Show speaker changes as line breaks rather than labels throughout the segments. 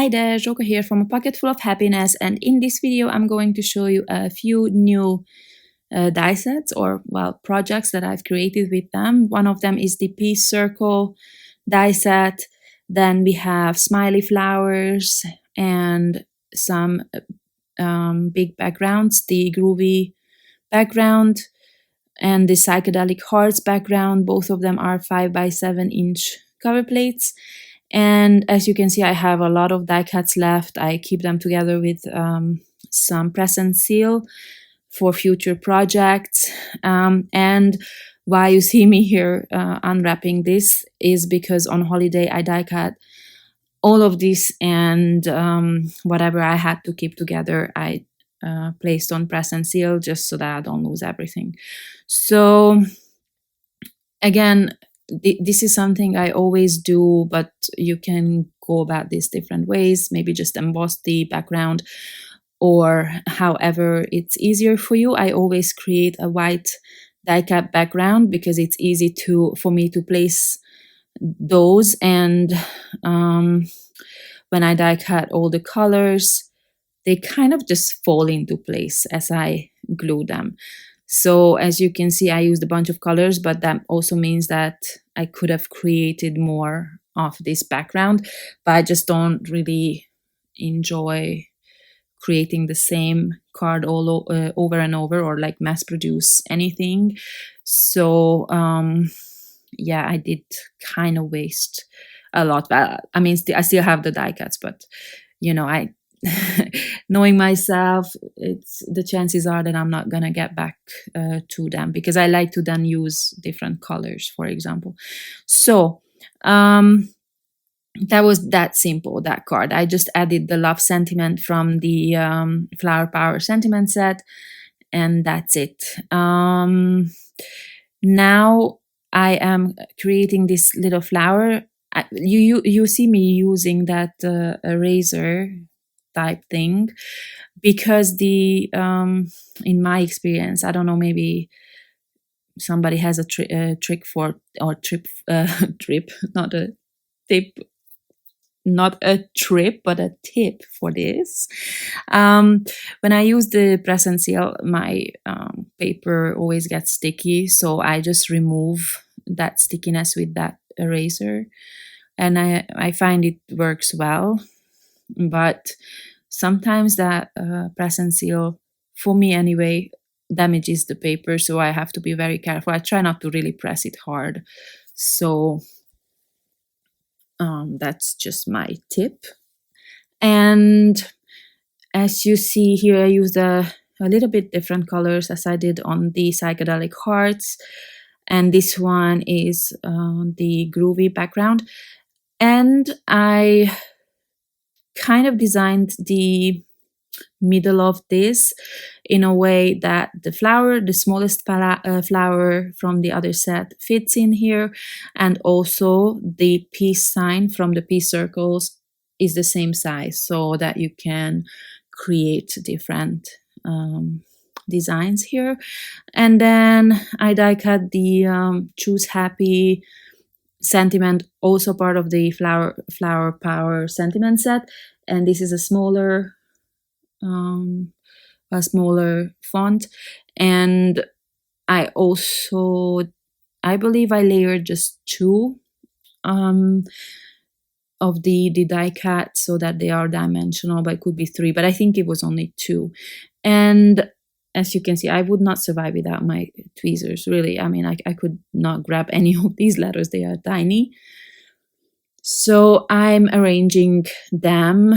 Hi there, Joka here from A Pocket Full of Happiness, and in this video I'm going to show you a few new die sets or, well, projects that I've created with them. One of them is the Peace Circle die set. Then we have smiley flowers and some big backgrounds, the groovy background and the psychedelic hearts background. Both of them are 5x7-inch cover plates. And as you can see, I have a lot of die cuts left. I keep them together with some press and seal for future projects. And why you see me here unwrapping this is because on holiday I die cut all of this, and whatever I had to keep together, I placed on press and seal just so that I don't lose everything. So again, this is something I always do, but you can go about this different ways. Maybe just emboss the background or however it's easier for you. I always create a white die cut background because it's easy for me to place those, and when I die cut all the colors, they kind of just fall into place as I glue them. So as you can see, I used a bunch of colors, but that also means that I could have created more of this background, but I just don't really enjoy creating the same card all over and over, or like mass produce anything. So yeah, I did kind of waste a lot. But I mean, I still have the die cuts, but you know, I knowing myself, the chances are that I'm not gonna get back to them, because I like to then use different colors, for example. So that was that simple, that card. I just added the love sentiment from the Flower Power sentiment set, and that's it. Now I am creating this little flower. You see me using that eraser type thing because the in my experience, I don't know, maybe somebody has a trick for, or trip not a tip, not a trip, but a tip for this. When I use the press and seal, my paper always gets sticky, so I just remove that stickiness with that eraser, and I find it works well. But sometimes that press and seal, for me anyway, damages the paper, so I have to be very careful. I try not to really press it hard. So that's just my tip. And as you see here, I used a little bit different colors as I did on the psychedelic hearts, and this one is the groovy background. And I kind of designed the middle of this in a way that the flower, the smallest flower from the other set, fits in here, and also the peace sign from the peace circles is the same size, so that you can create different designs here. And then I die cut the choose happy sentiment, also part of the flower power sentiment set, and this is a smaller font. And I believe I layered just two of the die cut so that they are dimensional, but it could be three, but I think it was only two. And as you can see, I would not survive without my tweezers, really. I mean, I could not grab any of these letters, they are tiny. So I'm arranging them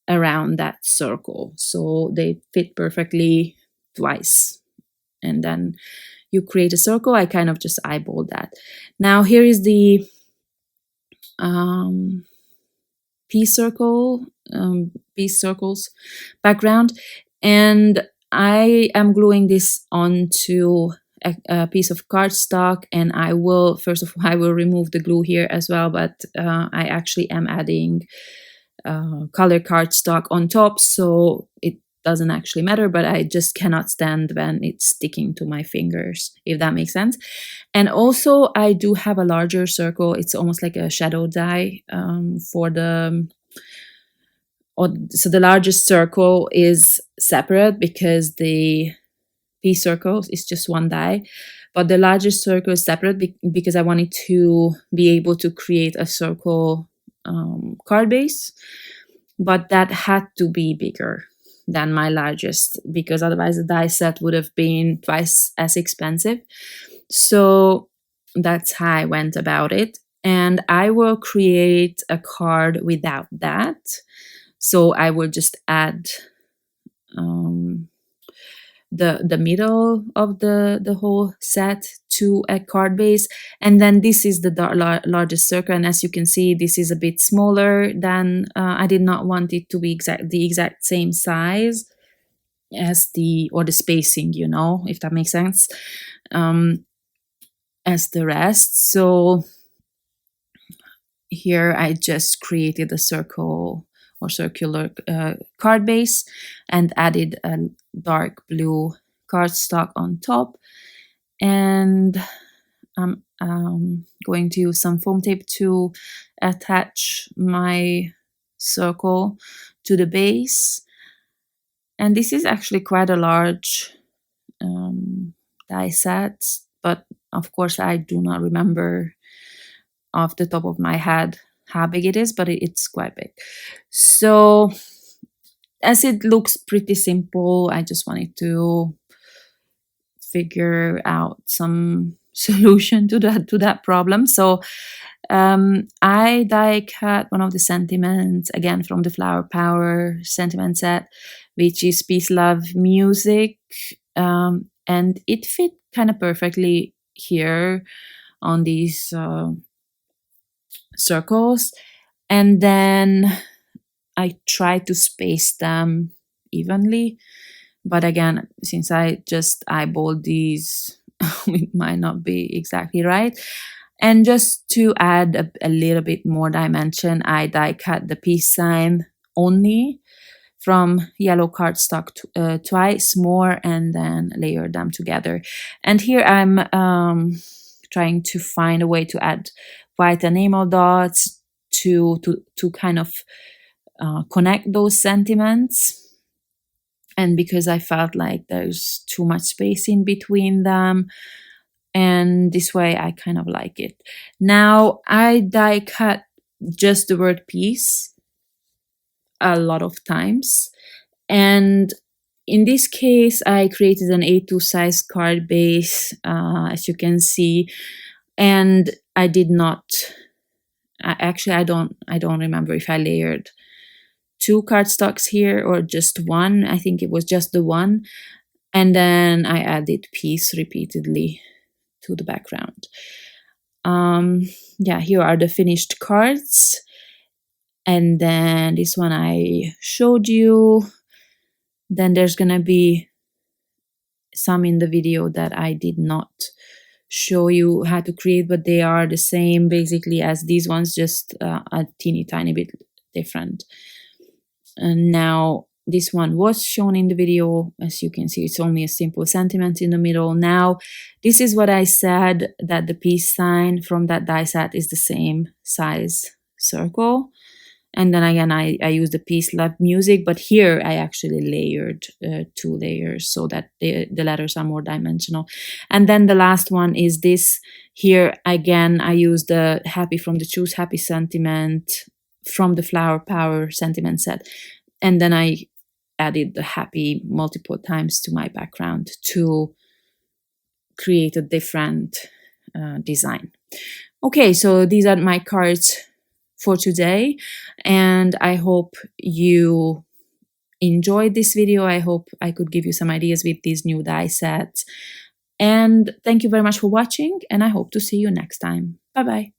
around that circle so they fit perfectly twice. And then you create a circle. I kind of just eyeballed that. Now here is the peace circles background, and I am gluing this onto a piece of cardstock, and I will remove the glue here as well, but I actually am adding color cardstock on top, so it doesn't actually matter, but I just cannot stand when it's sticking to my fingers, if that makes sense. And also I do have a larger circle. It's almost like a shadow die for the so the largest circle is separate because the piece circle is just one die, but the largest circle is separate because I wanted to be able to create a circle card base, but that had to be bigger than my largest because otherwise the die set would have been twice as expensive. So that's how I went about it. And I will create a card without that. So I will just add the middle of the whole set to a card base, and then this is the largest circle, and as you can see this is a bit smaller than I did not want it to be the exact same size as the spacing, you know, if that makes sense, as the rest. So here I just created a circle or circular card base and added a dark blue cardstock on top, and I'm going to use some foam tape to attach my circle to the base. And this is actually quite a large die set, but of course I do not remember off the top of my head how big it is, but it's quite big. So as it looks pretty simple, I just wanted to figure out some solution to that problem. So I die cut one of the sentiments again from the Flower Power sentiment set, which is Peace, Love, Music, and it fit kind of perfectly here on these circles. And then I tried to space them evenly, but again, since I just eyeballed these, it might not be exactly right. And just to add a little bit more dimension, I die cut the peace sign only from yellow cardstock twice more, and then layer them together. And here I'm trying to find a way to add white enamel dots to kind of connect those sentiments. And because I felt like there's too much space in between them, and this way I kind of like it. Now I die cut just the word peace a lot of times, and in this case I created an A2 size card base, as you can see, and I did not actually I don't remember if I layered 2 cardstocks here or just one. I think it was just the one, and then I added peace repeatedly to the background. Yeah, here are the finished cards, and then this one I showed you. Then there's gonna be some in the video that I did not show you how to create, but they are the same basically as these ones, just a teeny tiny bit different. And now this one was shown in the video. As you can see, it's only a simple sentiment in the middle. Now, this is what I said, that the peace sign from that die set is the same size circle. And then again, I used the Peace, Love, Music, but here I actually layered 2 layers so that the letters are more dimensional. And then the last one is this. Here again, I used the Happy from the Choose Happy sentiment from the Flower Power sentiment set. And then I added the happy multiple times to my background to create a different design. Okay, so these are my cards for today, and I hope you enjoyed this video. I hope I could give you some ideas with these new die sets. And thank you very much for watching, and I hope to see you next time. Bye-bye.